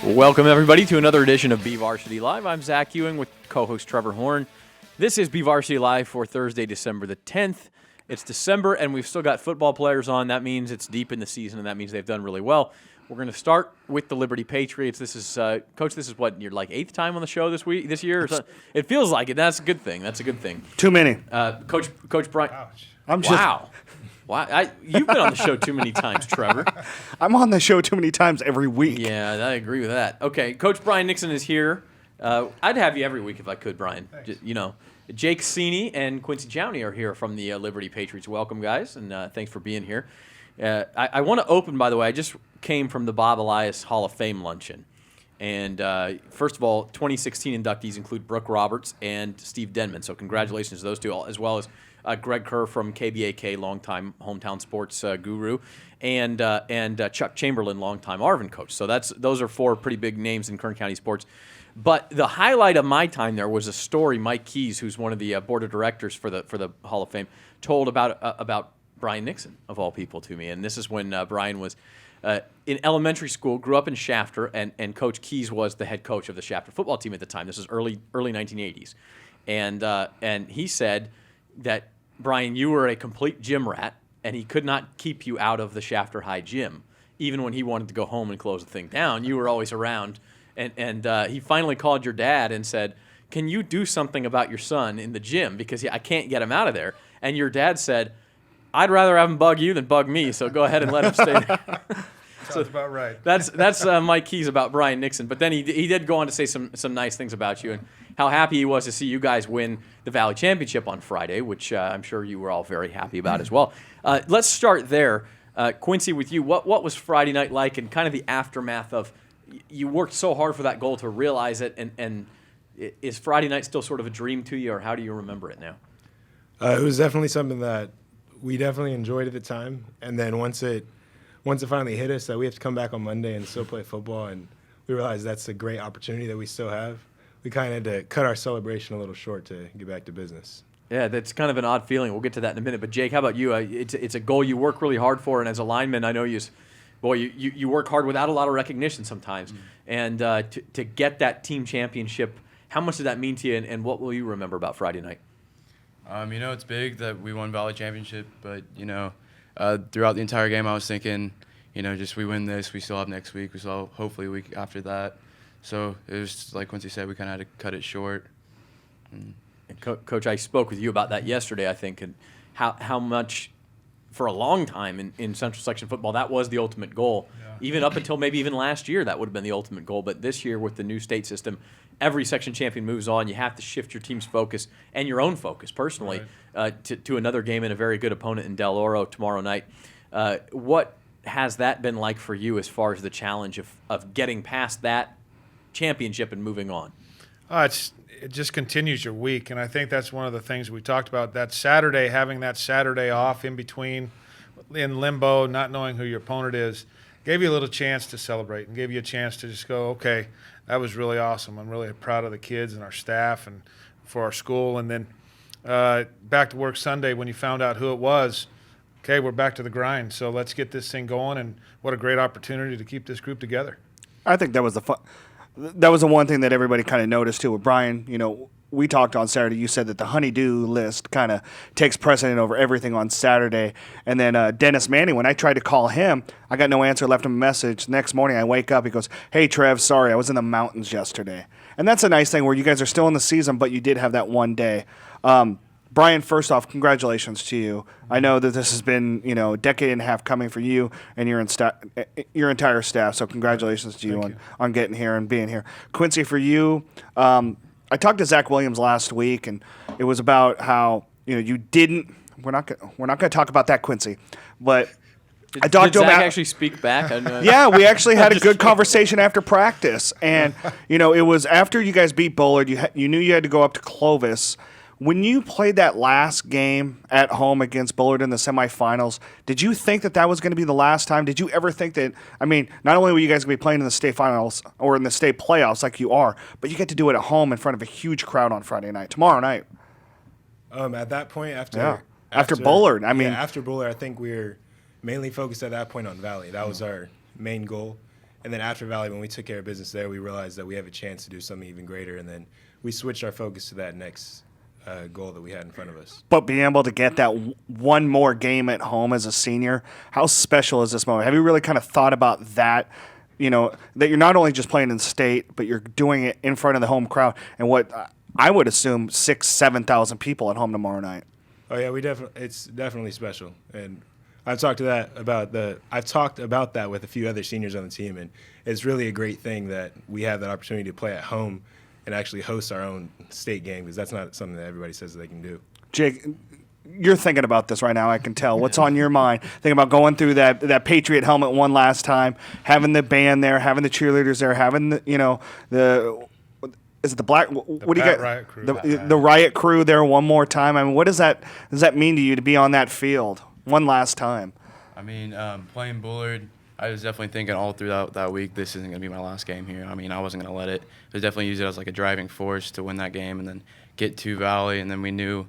Welcome, everybody, to another edition of BVarsity Live. I'm Zach Ewing with co-host Trevor Horn. This is BVarsity Live for Thursday, December the 10th. It's December, and we've still got football players on. That means it's deep in the season, and that means they've done really well. We're going to start with the Liberty Patriots. This is, Coach, this is what, your like 8th time on the show this year? Or something? It feels like it. That's a good thing. That's a good thing. Too many. Coach Brian. Ouch. Wow. You've been on the show too many times, Trevor. I'm on the show too many times every week. Yeah, I agree with that. Okay, Coach Brian Nixon is here. I'd have you every week if I could, Brian. Jake SEANY and Quincy JOUNTTI are here from the Liberty Patriots. Welcome, guys, and thanks for being here. I want to open, by the way, I just came from the Bob Elias Hall of Fame luncheon. And first of all, 2016 inductees include Brooke Roberts and Steve Denman. So congratulations to those two, as well as Greg Kerr from KBAK, longtime hometown sports guru, and Chuck Chamberlain, longtime Arvin coach. So those are four pretty big names in Kern County sports. But the highlight of my time there was a story Mike Keys, who's one of the board of directors for the Hall of Fame, told about Brian Nixon, of all people, to me. And this is when Brian was in elementary school, grew up in Shafter, and Coach Keys was the head coach of the Shafter football team at the time. This was early 1980s. And he said that, Brian, you were a complete gym rat, and he could not keep you out of the Shafter High gym. Even when he wanted to go home and close the thing down, you were always around. And he finally called your dad and said, can you do something about your son in the gym? Because I can't get him out of there. And your dad said, I'd rather have him bug you than bug me, so go ahead and let him stay there. Sounds about right. That's Mike Keys about Brian Nixon. But then he did go on to say some nice things about you and how happy he was to see you guys win the Valley Championship on Friday, which I'm sure you were all very happy about as well. Let's start there. Quincy, with you, what was Friday night like, and kind of the aftermath of you worked so hard for that goal to realize it, and is Friday night still sort of a dream to you, or how do you remember it now? It was definitely something that we definitely enjoyed at the time, and then once it finally hit us that we have to come back on Monday and still play football, and we realized that's a great opportunity that we still have, we kind of had to cut our celebration a little short to get back to business. Yeah, that's kind of an odd feeling. We'll get to that in a minute. But Jake, how about you? It's a goal you work really hard for, and as a lineman, I know you work hard without a lot of recognition sometimes. And to get that team championship, how much did that mean to you, and what will you remember about Friday night? It's big that we won Valley Championship, but, throughout the entire game I was thinking, just we win this, we still have next week, we still have hopefully a week after that. So it was like Quincy said, we kind of had to cut it short. And Coach, I spoke with you about that yesterday, I think, and how much for a long time in Central Section football that was the ultimate goal. Yeah. Even up until maybe even last year, that would have been the ultimate goal. But this year with the new state system, every section champion moves on. You have to shift your team's focus and your own focus personally to another game and a very good opponent in Del Oro tomorrow night. What has that been like for you as far as the challenge of getting past that championship and moving on? It just continues your week, and I think that's one of the things we talked about. That Saturday, having that Saturday off in between, in limbo, not knowing who your opponent is, gave you a little chance to celebrate and gave you a chance to just go, okay, that was really awesome. I'm really proud of the kids and our staff and for our school. And then back to work Sunday when you found out who it was, okay, we're back to the grind. So let's get this thing going, and what a great opportunity to keep this group together. I think that was the one thing that everybody kind of noticed too. With Brian, we talked on Saturday. You said that the honey-do list kind of takes precedent over everything on Saturday. And then Dennis Manning, when I tried to call him, I got no answer, left him a message. Next morning I wake up, he goes, hey, Trev, sorry, I was in the mountains yesterday. And that's a nice thing where you guys are still in the season, but you did have that one day. Brian, first off, congratulations to you. I know that this has been, a decade and a half coming for you and your entire staff, so congratulations to you on getting here and being here. Quincy, for you, I talked to Zach Williams last week, and it was about how you didn't. We're not going to talk about that, Quincy, but I talked to him. Did Zach actually speak back? Yeah, we actually had a good conversation after practice, and it was after you guys beat Bullard. You knew you had to go up to Clovis. When you played that last game at home against Bullard in the semifinals, did you think that was going to be the last time? Did you ever think that, not only were you guys going to be playing in the state finals or in the state playoffs like you are, but you get to do it at home in front of a huge crowd on Friday night, tomorrow night? At that point, after Bullard, after Bullard, I think we were mainly focused at that point on Valley. That was our main goal. And then after Valley, when we took care of business there, we realized that we have a chance to do something even greater. And then we switched our focus to that next goal that we had in front of us. But being able to get that one more game at home as a senior, how special is this moment? Have you really kind of thought about that? You know, that you're not only just playing in state, but you're doing it in front of the home crowd, and what I would assume 6,000-7,000 people at home tomorrow night. Oh yeah, it's definitely special, and I've talked about that with a few other seniors on the team, and it's really a great thing that we have that opportunity to play at home and actually host our own state game, because that's not something that everybody says that they can do. Jake, you're thinking about this right now, I can tell. What's on your mind? Thinking about going through that Patriot helmet one last time, having the band there, having the cheerleaders there, having is it the black? What do you got? Riot crew. The riot crew there one more time. I mean, what does that mean to you to be on that field one last time? I mean, playing Bullard, I was definitely thinking all throughout that week, this isn't going to be my last game here. I mean, I wasn't going to let it. I was definitely use it as like a driving force to win that game and then get to Valley. And then we knew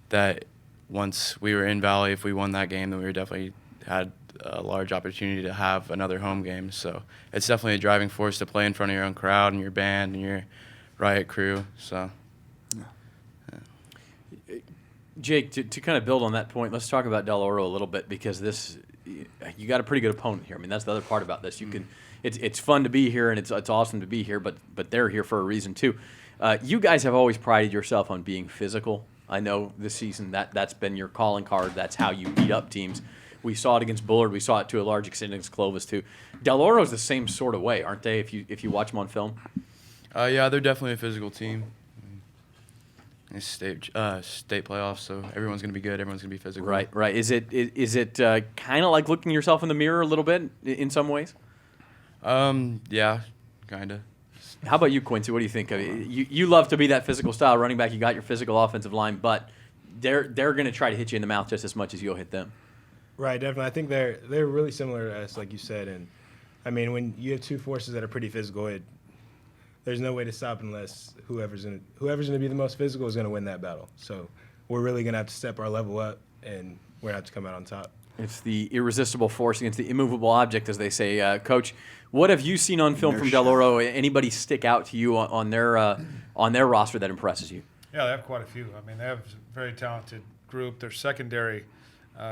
that once we were in Valley, if we won that game, then we were definitely had a large opportunity to have another home game. So it's definitely a driving force to play in front of your own crowd and your band and your riot crew. So, yeah. Jake, to kind of build on that point, let's talk about Del Oro a little bit, because you got a pretty good opponent here. I mean, that's the other part about this. It's fun to be here, and it's awesome to be here, but they're here for a reason too. You guys have always prided yourself on being physical. I know this season that's been your calling card. That's how you beat up teams. We saw it against Bullard. We saw it to a large extent against Clovis too. Del Oro's the same sort of way, aren't they? If you watch them on film. Yeah, they're definitely a physical team. It's state playoffs, so everyone's going to be good. Everyone's going to be physical. Right. Is it kind of like looking yourself in the mirror a little bit in some ways? Yeah, kind of. How about you, Quincy? What do you think? I mean, you love to be that physical style running back. You got your physical offensive line, but they're going to try to hit you in the mouth just as much as you'll hit them. Right, definitely. I think they're really similar to us, like you said. And I mean, when you have two forces that are pretty physical, there's no way to stop unless whoever's going to be the most physical is going to win that battle. So we're really going to have to step our level up, and we're going to have to come out on top. It's the irresistible force against the immovable object, as they say. Coach, what have you seen on film from Del Oro? Anybody stick out to you on their roster that impresses you? Yeah, they have quite a few. I mean, they have a very talented group. Their secondary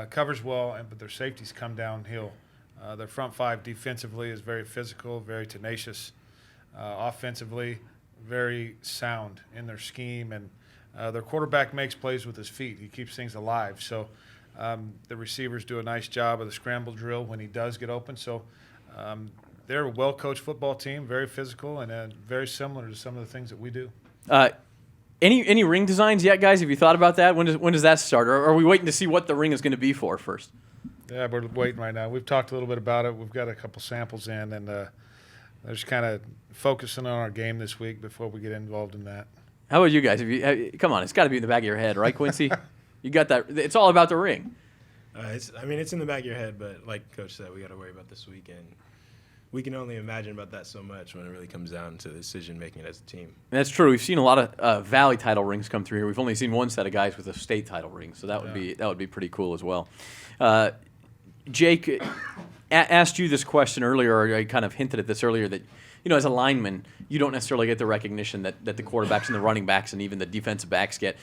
covers well, but their safeties come downhill. Their front five defensively is very physical, very tenacious. Offensively, very sound in their scheme, and their quarterback makes plays with his feet. He keeps things alive. So the receivers do a nice job of the scramble drill when he does get open. So they're a well-coached football team, very physical, and very similar to some of the things that we do. Any ring designs yet, guys? Have you thought about that? When does that start? Or are we waiting to see what the ring is going to be for first? Yeah, we're waiting right now. We've talked a little bit about it. We've got a couple samples in, and they're just kind of focusing on our game this week before we get involved in that. How about you guys? Come on, it's got to be in the back of your head, right, Quincy? You got that? It's all about the ring. It's in the back of your head, but like Coach said, we got to worry about this weekend. We can only imagine about that so much when it really comes down to decision-making as a team. And that's true. We've seen a lot of Valley title rings come through here. We've only seen one set of guys with a state title ring, so that would be pretty cool as well. Jake, asked you this question earlier, or I kind of hinted at this earlier, that as a lineman, you don't necessarily get the recognition that the quarterbacks and the running backs and even the defensive backs get.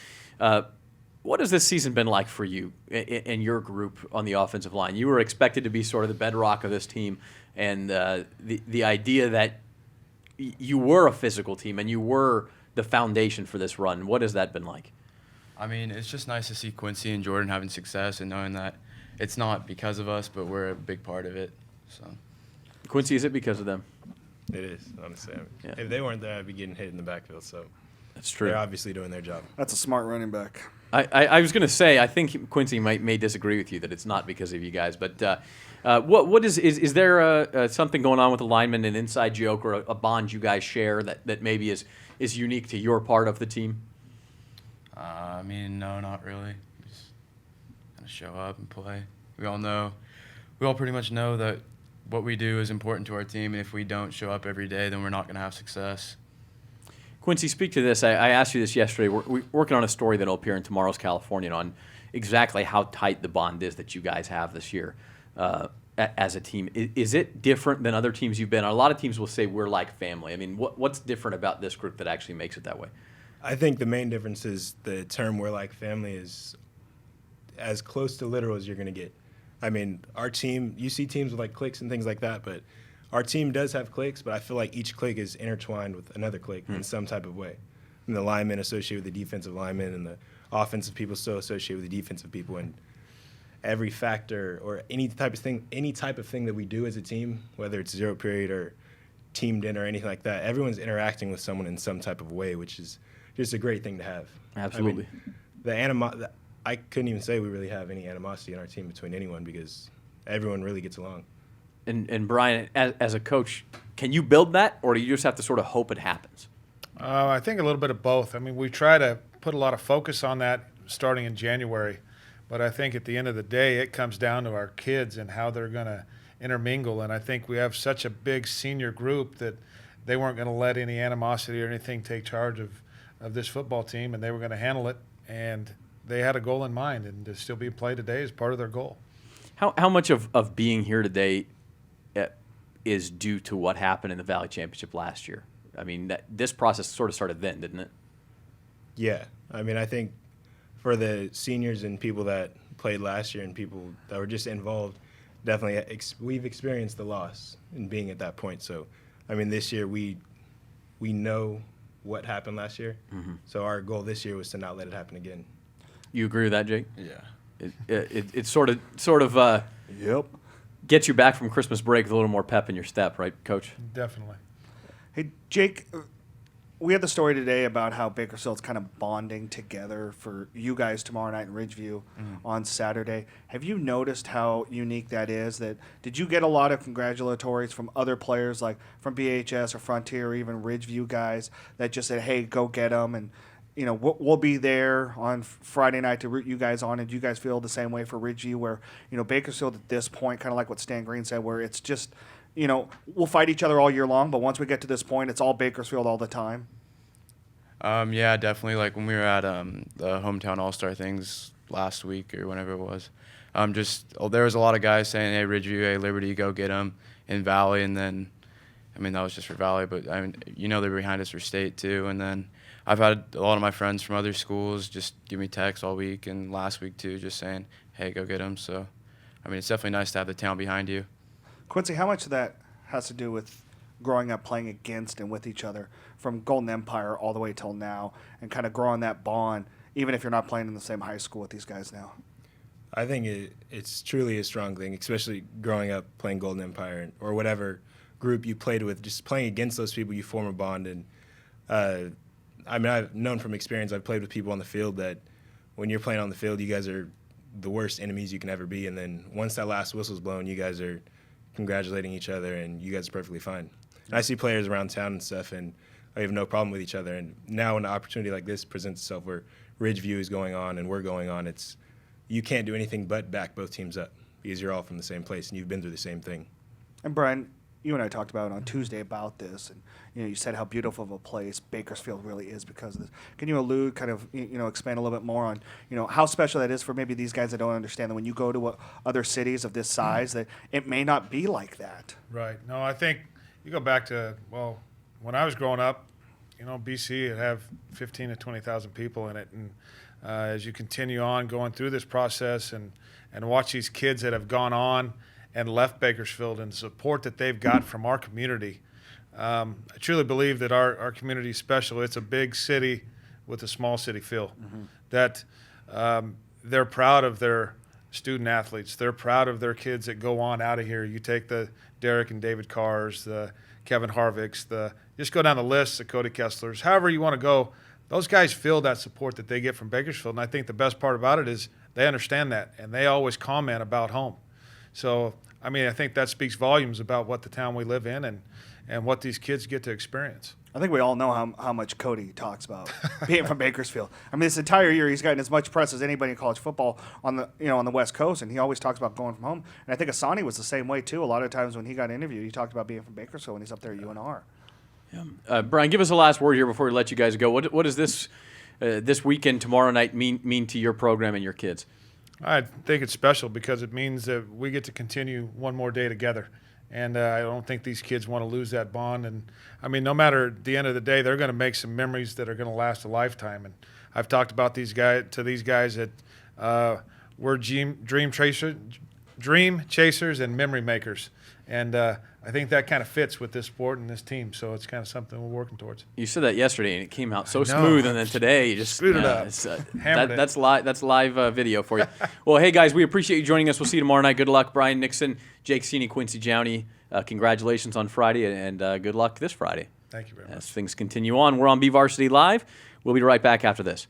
What has this season been like for you and your group on the offensive line? You were expected to be sort of the bedrock of this team, and the idea that you were a physical team and you were the foundation for this run. What has that been like? I mean, it's just nice to see Quincy and Jordan having success and knowing that it's not because of us, but we're a big part of it. So, Quincy, is it because of them? It is, honestly. If they weren't there, I'd be getting hit in the backfield. So that's true. They're obviously doing their job. That's a smart running back. I was going to say, I think Quincy may disagree with you that it's not because of you guys, but what is there something going on with the linemen, an inside joke or a bond you guys share that maybe is unique to your part of the team? I mean, no, not really. We just kind of show up and play. We all pretty much know that what we do is important to our team, and if we don't show up every day, then we're not going to have success. Quincy, speak to this. I asked you this yesterday. We're working on a story that will appear in tomorrow's Californian on exactly how tight the bond is that you guys have this year. as a team. Is it different than other teams you've been on? A lot of teams will say we're like family. I mean, what's different about this group that actually makes it that way? I think the main difference is the term "we're like family" is as close to literal as you're going to get. I mean, our team, you see teams with like cliques and things like that, but our team does have cliques, but I feel like each clique is intertwined with another clique in some type of way. And the linemen associated with the defensive linemen, and the offensive people still associated with the defensive people, and every factor or any type of thing that we do as a team, whether it's zero period or team dinner or anything like that, everyone's interacting with someone in some type of way, which is just a great thing to have. Absolutely. I mean, I couldn't even say we really have any animosity in our team between anyone because everyone really gets along. And Brian, as a coach, can you build that, or do you just have to sort of hope it happens? I think a little bit of both. I mean, we try to put a lot of focus on that starting in January, but I think at the end of the day, it comes down to our kids and how they're going to intermingle. And I think we have such a big senior group that they weren't going to let any animosity or anything take charge of this football team, and they were going to handle it. And they had a goal in mind, and to still be played today is part of their goal. How much of being here today is due to what happened in the Valley Championship last year? I mean, this process sort of started then, didn't it? Yeah. I mean, I think for the seniors and people that played last year and people that were just involved, definitely we've experienced the loss in being at that point. So, I mean, this year we know what happened last year. Mm-hmm. So our goal this year was to not let it happen again. You agree with that, Jake? Yeah. It sort of Yep. gets you back from Christmas break with a little more pep in your step, right, Coach? Definitely. Hey, Jake, we had the story today about how Bakersfield's kind of bonding together for you guys tomorrow night in Ridgeview on Saturday. Have you noticed how unique that is? Did you get a lot of congratulatories from other players, like from BHS or Frontier or even Ridgeview guys that just said, hey, go get them, and you know, we'll be there on Friday night to root you guys on? And do you guys feel the same way for Ridgeview, where, you know, Bakersfield at this point, kind of like what Stan Green said, where it's just, you know, we'll fight each other all year long, but once we get to this point, it's all Bakersfield all the time? Yeah, definitely. Like when we were at the hometown all-star things last week or whenever it was, there was a lot of guys saying, hey, Ridgeview, hey, Liberty, go get them in Valley. And then, I mean, that was just for Valley, but I mean, you know, they're behind us for state too. And then I've had a lot of my friends from other schools just give me texts all week and last week too, just saying, hey, go get them. So, I mean, it's definitely nice to have the town behind you. Quincy, how much of that has to do with growing up playing against and with each other from Golden Empire all the way till now, and kind of growing that bond, even if you're not playing in the same high school with these guys now? I think it's truly a strong thing, especially growing up playing Golden Empire or whatever group you played with. Just playing against those people, you form a bond. And I mean, I've known from experience, I've played with people on the field that when you're playing on the field, you guys are the worst enemies you can ever be. And then once that last whistle's blown, you guys are congratulating each other, and you guys are perfectly fine. And I see players around town and stuff, and I have no problem with each other. And now when an opportunity like this presents itself where Ridgeview is going on and we're going on, you can't do anything but back both teams up because you're all from the same place and you've been through the same thing. And Brian, you and I talked about on Tuesday about this, and you know, you said how beautiful of a place Bakersfield really is because of this. Can you allude, kind of, you know, expand a little bit more on, you know, how special that is for maybe these guys that don't understand that when you go to other cities of this size, that it may not be like that? Right. No, I think you go back to, well, when I was growing up, you know, BC would have 15 to 20,000 people in it, and as you continue on going through this process and watch these kids that have gone on and left Bakersfield and support that they've got from our community. I truly believe that our community is special. It's a big city with a small city feel. Mm-hmm. That they're proud of their student athletes. They're proud of their kids that go on out of here. You take the Derek and David Carrs, the Kevin Harvicks, just go down the list, the Cody Kesslers, however you want to go. Those guys feel that support that they get from Bakersfield. And I think the best part about it is they understand that, and they always comment about home. So, I mean, I think that speaks volumes about what the town we live in and what these kids get to experience. I think we all know how much Cody talks about being from Bakersfield. I mean, this entire year he's gotten as much press as anybody in college football on the West Coast, and he always talks about going from home. And I think SEANY was the same way too. A lot of times when he got interviewed, he talked about being from Bakersfield when he's up there at UNR. Yeah. Brian, give us a last word here before we let you guys go. What does this weekend tomorrow night mean to your program and your kids? I think it's special because it means that we get to continue one more day together. And I don't think these kids want to lose that bond. And, I mean, no matter at the end of the day, they're going to make some memories that are going to last a lifetime. And I've talked about these guys that we're dream chasers and memory makers. And I think that kind of fits with this sport and this team. So it's kind of something we're working towards. You said that yesterday, and it came out so smooth, and then today you just screwed it up. Hammered it. That's live video for you. Well, hey guys, we appreciate you joining us. We'll see you tomorrow night. Good luck, Brian Nixon, Jake SEANY, Quincy JOUNTTI. Congratulations on Friday, and good luck this Friday. Thank you very much. As things continue on, we're on BVarsity Live. We'll be right back after this.